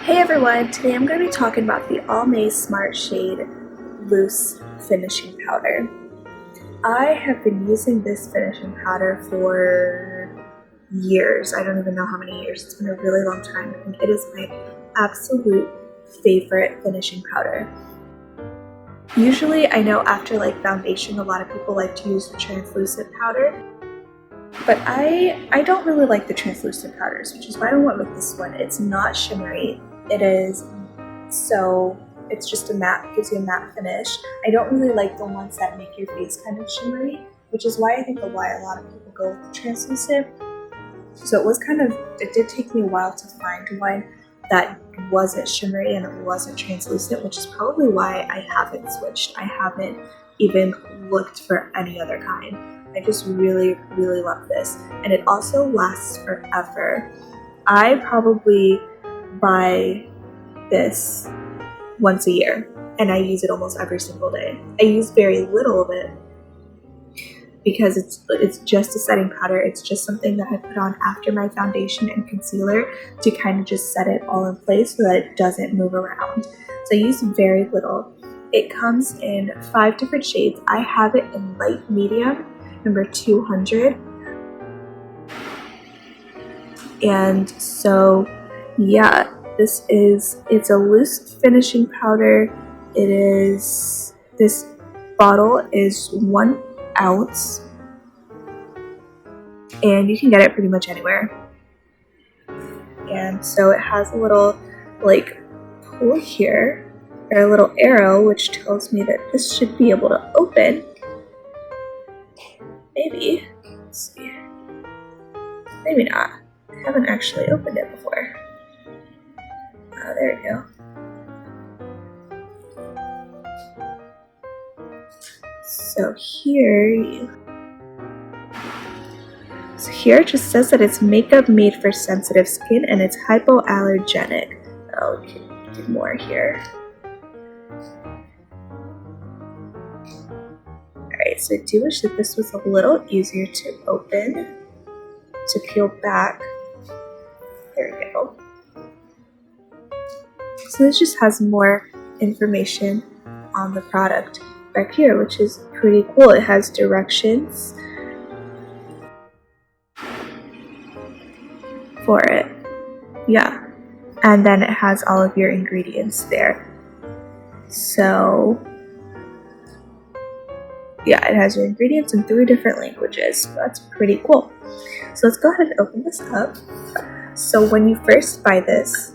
Hey everyone, today I'm going to be talking about the Almay Smart Shade Loose Finishing Powder. I have been using this finishing powder for years. I don't even know how many years. It's been a really long time, and it is my absolute favorite finishing powder. Usually I know after foundation, a lot of people like to use the translucent powder, but I don't really like the translucent powders, which is why I went with this one. It's not shimmery. It's just a matte, gives you a matte finish. I don't really like the ones that make your face kind of shimmery, which is why I think a lot of people go with the translucent. So it did take me a while to find one that wasn't shimmery and it wasn't translucent, which is probably why I haven't switched. I haven't even looked for any other kind. I just really, really love this. And it also lasts forever. I probably buy this once a year and I use it almost every single day. I use very little of it because it's just a setting powder. It's just something that I put on after my foundation and concealer to kind of just set it all in place so that it doesn't move around. So I use very little. It comes in 5 different shades. I have it in light medium, number 200. And so yeah, it's a loose finishing powder. This bottle is 1 ounce and you can get it pretty much anywhere. And so it has a little pull here, or a little arrow, which tells me that this should be able to open. Maybe. Let's see. Maybe not. I haven't actually opened it before. There we go. So here it just says that it's makeup made for sensitive skin and it's hypoallergenic. Oh, we can do more here. Alright, so I do wish that this was a little easier to open, to peel back. There we go. So this just has more information on the product back here, which is pretty cool. It has directions for it. Yeah. And then it has all of your ingredients there. So yeah, it has your ingredients in 3 different languages. So that's pretty cool. So let's go ahead and open this up. So when you first buy this,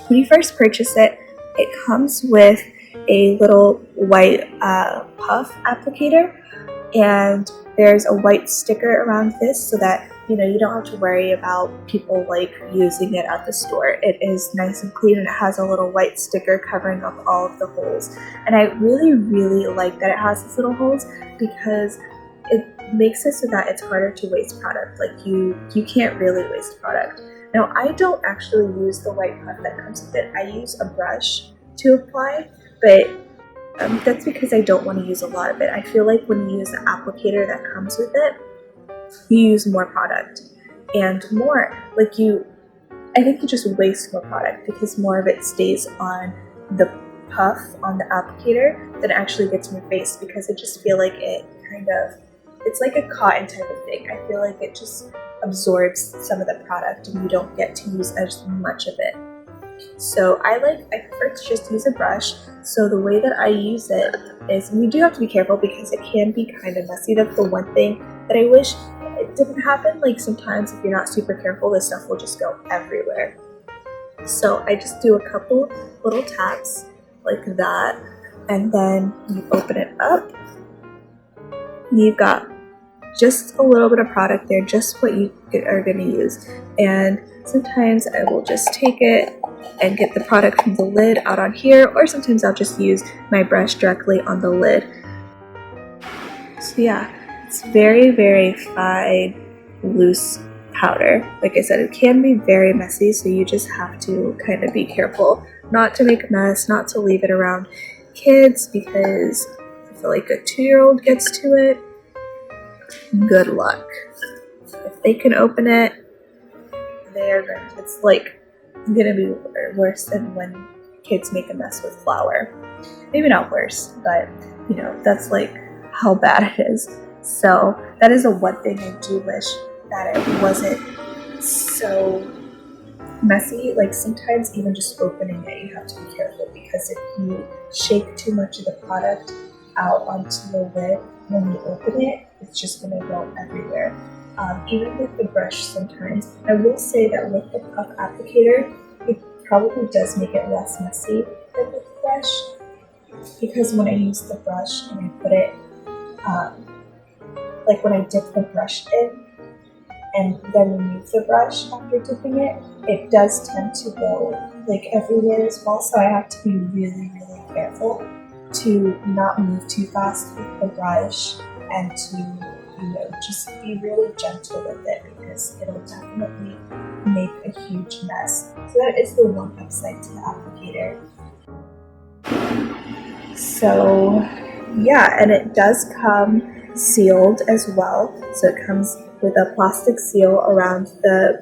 when you first purchase it, it comes with a little white puff applicator, and there's a white sticker around this so that you don't have to worry about people using it at the store. It is nice and clean and it has a little white sticker covering up all of the holes. And I really, really like that it has these little holes because it makes it so that it's harder to waste product. You can't really waste product. Now, I don't actually use the white puff that comes with it. I use a brush to apply, but that's because I don't want to use a lot of it. I feel like when you use the applicator that comes with it, you use more product and more. I think you just waste more product because more of it stays on the puff, on the applicator, than actually gets in your face, because I just feel like it's like a cotton type of thing. I feel like it just absorbs some of the product and you don't get to use as much of it. So I prefer to just use a brush. So the way that I use it is, and you do have to be careful because it can be kind of messy. That's the one thing that I wish it didn't happen. Sometimes if you're not super careful, this stuff will just go everywhere. So I just do a couple little taps like that, and then you open it up. You've got just a little bit of product there, just what you are going to use. And sometimes I will just take it and get the product from the lid out on here, or sometimes I'll just use my brush directly on the lid. So yeah, it's very, very fine, loose powder. Like I said, it can be very messy, so you just have to kind of be careful not to make a mess, not to leave it around kids, because I feel like a 2-year-old gets to it, good luck. If they can open it, it's like gonna be worse than when kids make a mess with flour. Maybe not worse, but you know, that's like how bad it is. So that is the one thing I do wish, that it wasn't so messy. Like sometimes even just opening it, you have to be careful, because if you shake too much of the product out onto the lid when you open it, it's just going to go everywhere. Even with the brush sometimes. I will say that with the puff applicator, it probably does make it less messy than with the brush, because when I use the brush and I put it, like when I dip the brush in and then remove the brush after dipping it, it does tend to go like everywhere as well. So I have to be really, really careful to not move too fast with the brush, and to, you know, just be really gentle with it, because it'll definitely make a huge mess. So that is the one upside to the applicator. So yeah, and it does come sealed as well. So it comes with a plastic seal around the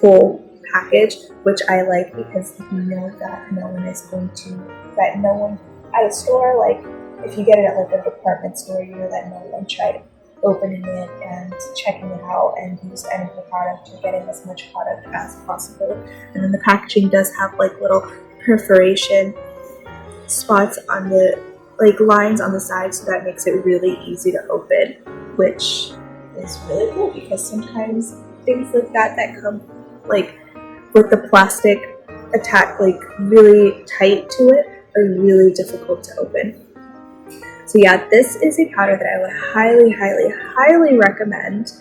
whole package, which I like, because you know that no one at a store, like if you get it at like a department store, you know that no one tried opening it and checking it out and use any of the product, or getting as much product as possible. And then the packaging does have like little perforation spots on the lines on the side, so that makes it really easy to open, which is really cool, because sometimes things like that come like with the plastic attached like really tight to it are really difficult to open. So yeah, this is a powder that I would highly, highly, highly recommend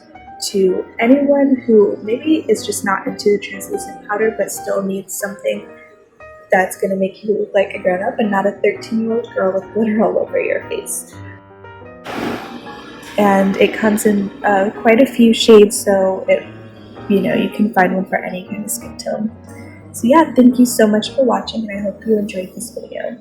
to anyone who maybe is just not into the translucent powder, but still needs something that's going to make you look like a grown-up and not a 13-year-old girl with glitter all over your face. And it comes in quite a few shades, so you can find one for any kind of skin tone. So yeah, thank you so much for watching, and I hope you enjoyed this video.